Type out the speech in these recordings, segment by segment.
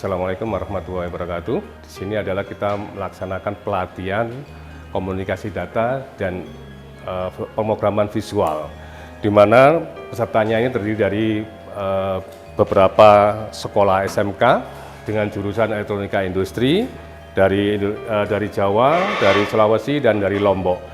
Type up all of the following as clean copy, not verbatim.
Assalamualaikum warahmatullahi wabarakatuh. Di sini adalah kita melaksanakan pelatihan komunikasi data dan pemrograman visual, di mana pesertanya ini terdiri dari beberapa sekolah SMK dengan jurusan elektronika industri dari Jawa, dari Sulawesi, dan dari Lombok.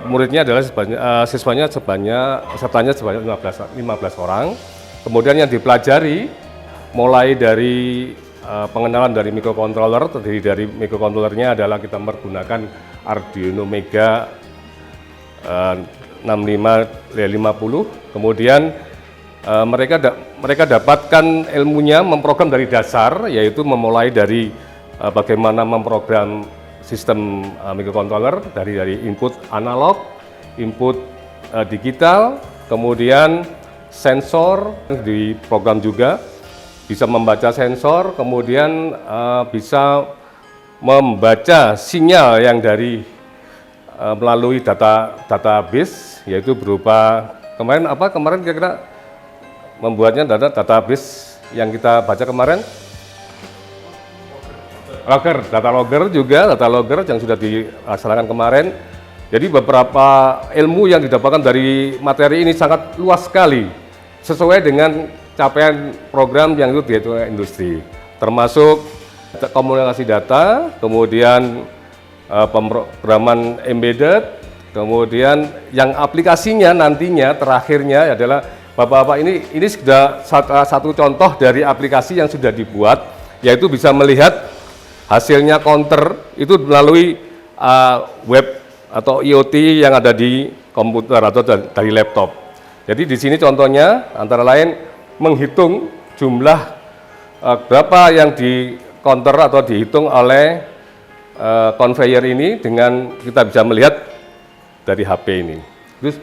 Muridnya adalah pesertanya sebanyak 15 orang. Kemudian yang dipelajari mulai dari pengenalan dari microcontroller, terdiri dari microcontrollernya adalah kita menggunakan Arduino Mega 6550. Kemudian mereka dapatkan ilmunya memprogram dari dasar, yaitu memulai dari bagaimana memprogram sistem microcontroller dari input analog, input digital, kemudian sensor diprogram juga, bisa membaca sensor, kemudian bisa membaca sinyal yang dari melalui database, yaitu berupa kemarin kira-kira membuatnya database yang kita baca kemarin, data logger yang sudah dilaksanakan kemarin. Jadi beberapa ilmu yang didapatkan dari materi ini sangat luas sekali, sesuai dengan capaian program yang itu di industri, termasuk komunikasi data, kemudian pemrograman embedded, kemudian yang aplikasinya nantinya terakhirnya adalah Bapak-bapak ini sudah satu contoh dari aplikasi yang sudah dibuat, yaitu bisa melihat hasilnya counter itu melalui web atau IoT yang ada di komputer atau dari laptop. Jadi di sini contohnya antara lain menghitung jumlah berapa yang di counter atau dihitung oleh conveyor ini dengan kita bisa melihat dari HP ini. Terus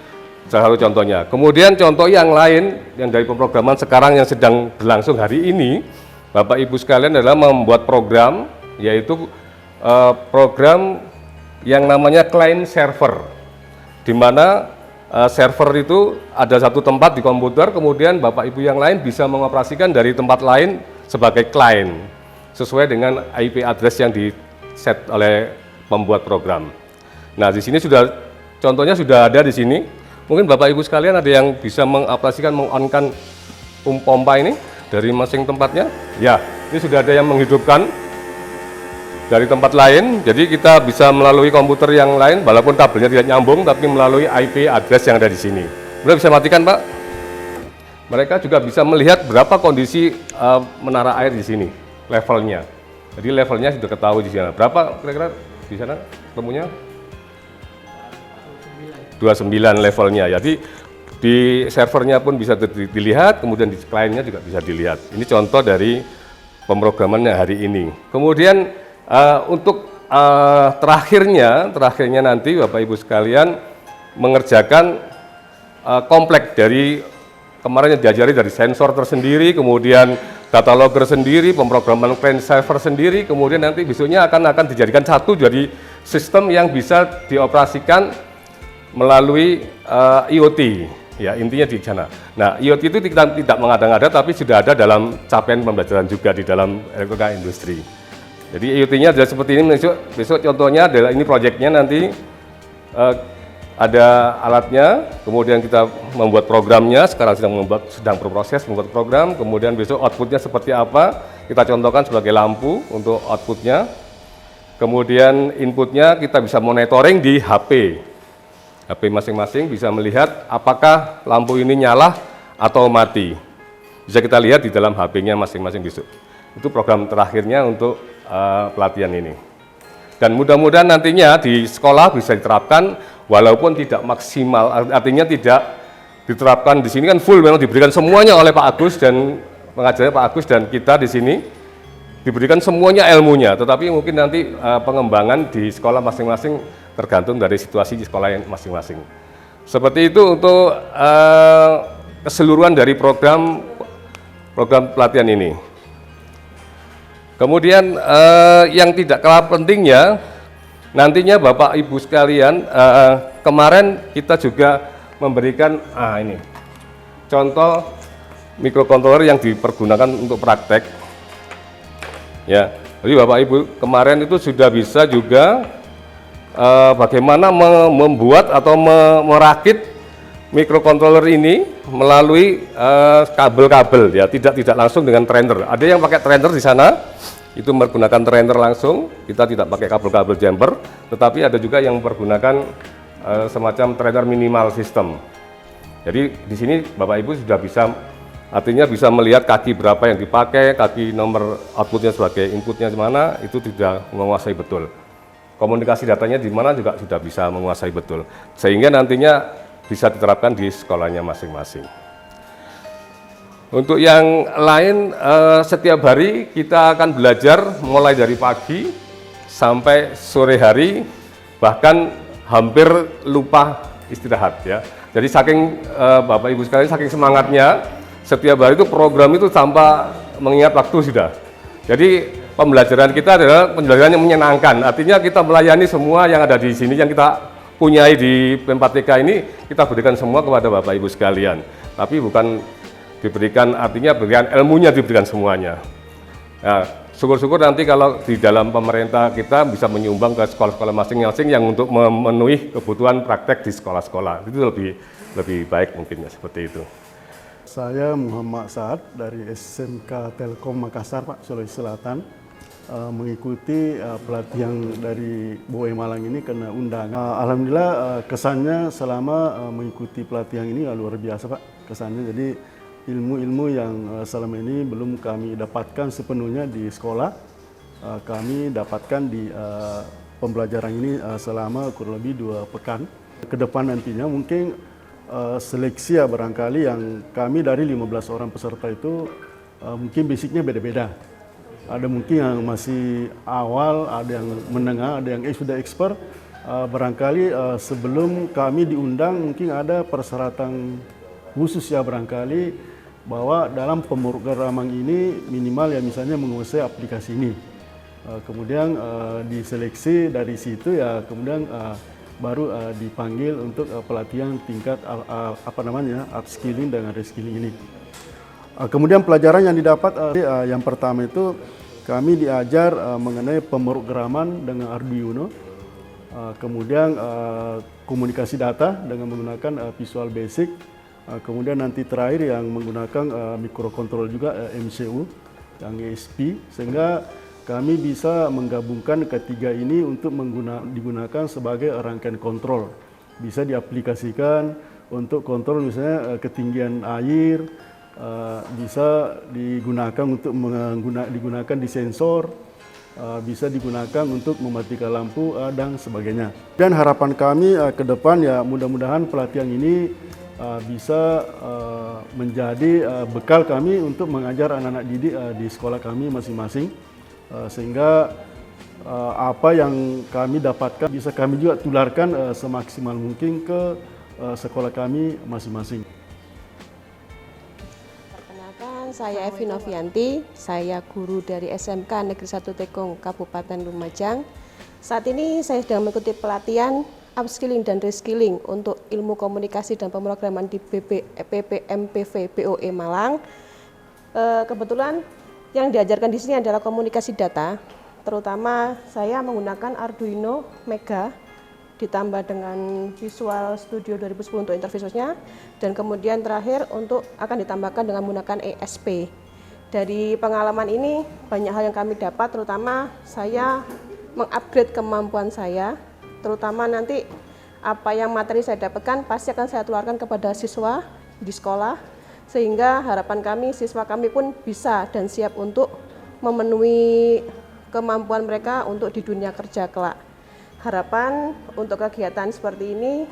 salah satu contohnya. Kemudian contoh yang lain yang dari pemrograman sekarang yang sedang berlangsung hari ini, Bapak Ibu sekalian, adalah membuat program, yaitu program yang namanya client server, di mana server itu ada satu tempat di komputer, kemudian Bapak Ibu yang lain bisa mengoperasikan dari tempat lain sebagai client, sesuai dengan IP address yang di-set oleh pembuat program. Nah, di sini contohnya sudah ada di sini. Mungkin Bapak Ibu sekalian ada yang bisa mengaplikasikan, meng-on-kan pompa ini dari masing tempatnya. Ya, ini sudah ada yang menghidupkan dari tempat lain, jadi kita bisa melalui komputer yang lain, walaupun kabelnya tidak nyambung, tapi melalui IP address yang ada di sini. Boleh bisa matikan, Pak? Mereka juga bisa melihat berapa kondisi menara air di sini, levelnya. Jadi levelnya sudah ketahui di sana. Berapa kira-kira di sana ketemunya? 29 levelnya. Jadi di servernya pun bisa dilihat, kemudian di kliennya juga bisa dilihat. Ini contoh dari pemrogramannya hari ini. Kemudian untuk terakhirnya nanti Bapak Ibu sekalian mengerjakan kompleks dari kemarin yang diajari dari sensor tersendiri, kemudian data logger sendiri, pemrograman client server sendiri, kemudian nanti besoknya akan dijadikan satu jadi sistem yang bisa dioperasikan melalui IoT, ya intinya di sana. Nah, IoT itu tidak mengada-ngada, tapi sudah ada dalam capaian pembelajaran juga di dalam elektronika industri. Jadi IoT-nya adalah seperti ini. Besok contohnya adalah ini proyeknya nanti ada alatnya, kemudian kita membuat programnya. Sekarang sedang berproses membuat program. Kemudian besok outputnya seperti apa? Kita contohkan sebagai lampu untuk outputnya. Kemudian inputnya kita bisa monitoring di HP masing-masing, bisa melihat apakah lampu ini nyala atau mati. Bisa kita lihat di dalam HP-nya masing-masing besok. Itu program terakhirnya untuk pelatihan ini. Dan mudah-mudahan nantinya di sekolah bisa diterapkan, walaupun tidak maksimal, artinya tidak diterapkan di sini kan full, memang diberikan semuanya oleh Pak Agus dan pengajarnya Pak Agus dan kita di sini diberikan semuanya ilmunya, tetapi mungkin nanti pengembangan di sekolah masing-masing tergantung dari situasi di sekolah yang masing-masing. Seperti itu untuk keseluruhan dari program pelatihan ini. Kemudian yang tidak kalah pentingnya, nantinya Bapak Ibu sekalian, kemarin kita juga memberikan ini contoh microcontroller yang dipergunakan untuk praktek. Ya, jadi Bapak Ibu kemarin itu sudah bisa juga bagaimana membuat atau merakit microcontroller ini melalui kabel-kabel ya, tidak langsung dengan trainer. Ada yang pakai trainer di sana, itu menggunakan trainer langsung, kita tidak pakai kabel-kabel jumper, tetapi ada juga yang menggunakan semacam trainer minimal system. Jadi di sini Bapak Ibu sudah bisa, artinya bisa melihat kaki berapa yang dipakai, kaki nomor outputnya sebagai inputnya di mana, itu sudah menguasai betul. Komunikasi datanya di mana juga sudah bisa menguasai betul, sehingga nantinya bisa diterapkan di sekolahnya masing-masing. Untuk yang lain, setiap hari kita akan belajar mulai dari pagi sampai sore hari, bahkan hampir lupa istirahat ya. Jadi saking Bapak Ibu sekalian, saking semangatnya, setiap hari itu program itu tanpa mengingat waktu sudah. Jadi pembelajaran kita adalah pembelajaran yang menyenangkan, artinya kita melayani semua yang ada di sini, yang kita punyai di P4TK ini, kita berikan semua kepada Bapak Ibu sekalian. Tapi bukan diberikan, artinya berikan ilmunya, diberikan semuanya. Nah, syukur-syukur nanti kalau di dalam pemerintah kita bisa menyumbang ke sekolah-sekolah masing-masing yang untuk memenuhi kebutuhan praktek di sekolah-sekolah. Itu lebih baik mungkin ya, seperti itu. Saya Muhammad Saad dari SMK Telkom Makassar, Pak, Sulawesi Selatan. Mengikuti pelatihan dari BOE Malang ini karena undangan. Alhamdulillah kesannya selama mengikuti pelatihan ini luar biasa, Pak. Kesannya jadi ilmu-ilmu yang selama ini belum kami dapatkan sepenuhnya di sekolah, kami dapatkan di pembelajaran ini selama kurang lebih 2 pekan. Kedepan nantinya mungkin seleksi ya barangkali yang kami dari 15 orang peserta itu mungkin basicnya beda-beda. Ada mungkin yang masih awal, ada yang menengah, ada yang sudah expert. Barangkali sebelum kami diundang mungkin ada persyaratan khusus ya barangkali bahwa dalam pemrograman ini minimal ya misalnya menguasai aplikasi ini. Kemudian diseleksi dari situ ya kemudian baru dipanggil untuk pelatihan tingkat upskilling dan reskilling ini. Kemudian pelajaran yang didapat yang pertama itu kami diajar mengenai pemrograman dengan Arduino, kemudian komunikasi data dengan menggunakan Visual Basic, kemudian nanti terakhir yang menggunakan microcontroller juga MCU yang ESP, sehingga kami bisa menggabungkan ketiga ini untuk digunakan sebagai rangkaian kontrol. Bisa diaplikasikan untuk kontrol misalnya ketinggian air, bisa digunakan untuk digunakan di sensor, bisa digunakan untuk mematikan lampu dan sebagainya. Dan harapan kami ke depan ya mudah-mudahan pelatihan ini bisa menjadi bekal kami untuk mengajar anak-anak didik di sekolah kami masing-masing, sehingga apa yang kami dapatkan bisa kami juga tularkan semaksimal mungkin ke sekolah kami masing-masing. Saya Evi Novianti, saya guru dari SMK Negeri 1 Tekong, Kabupaten Lumajang. Saat ini saya sedang mengikuti pelatihan upskilling dan reskilling untuk ilmu komunikasi dan pemrograman di PPMPV BOE Malang. Kebetulan yang diajarkan di sini adalah komunikasi data, terutama saya menggunakan Arduino Mega ditambah dengan Visual Studio 2010 untuk interface-nya, dan kemudian terakhir untuk akan ditambahkan dengan menggunakan ESP. Dari pengalaman ini banyak hal yang kami dapat, terutama saya mengupgrade kemampuan saya, terutama nanti apa yang materi saya dapatkan pasti akan saya tularkan kepada siswa di sekolah, sehingga harapan kami siswa kami pun bisa dan siap untuk memenuhi kemampuan mereka untuk di dunia kerja kelak. Harapan untuk kegiatan seperti ini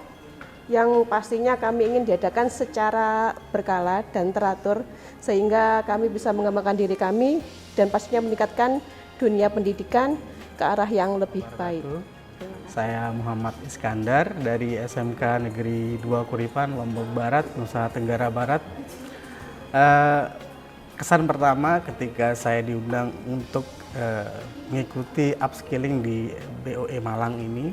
yang pastinya kami ingin diadakan secara berkala dan teratur, sehingga kami bisa mengembangkan diri kami dan pastinya meningkatkan dunia pendidikan ke arah yang lebih baik. Saya Muhammad Iskandar dari SMK Negeri 2 Kuripan, Lombok Barat, Nusa Tenggara Barat. Kesan pertama ketika saya diundang untuk mengikuti upskilling di BOE Malang ini,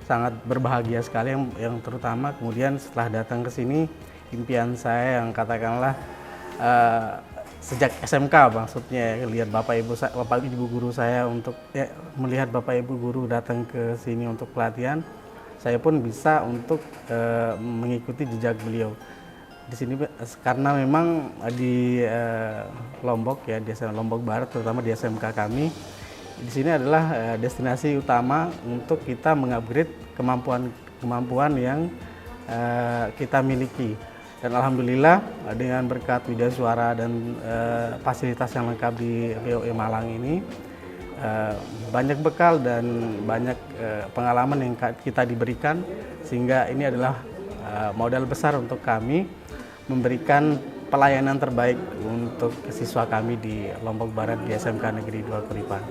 sangat berbahagia sekali, yang terutama kemudian setelah datang ke sini impian saya yang katakanlah sejak SMK maksudnya, lihat bapak ibu guru saya untuk melihat bapak ibu guru datang ke sini untuk pelatihan, saya pun bisa untuk mengikuti jejak beliau di sini, karena memang di Lombok ya, di Lombok Barat terutama di SMK kami di sini adalah destinasi utama untuk kita mengupgrade kemampuan yang kita miliki. Dan alhamdulillah dengan berkat Widya Suara dan fasilitas yang lengkap di BOE Malang ini, banyak bekal dan banyak pengalaman yang kita diberikan, sehingga ini adalah modal besar untuk kami memberikan pelayanan terbaik untuk siswa kami di Lombok Barat di SMK Negeri 2 Kuripan.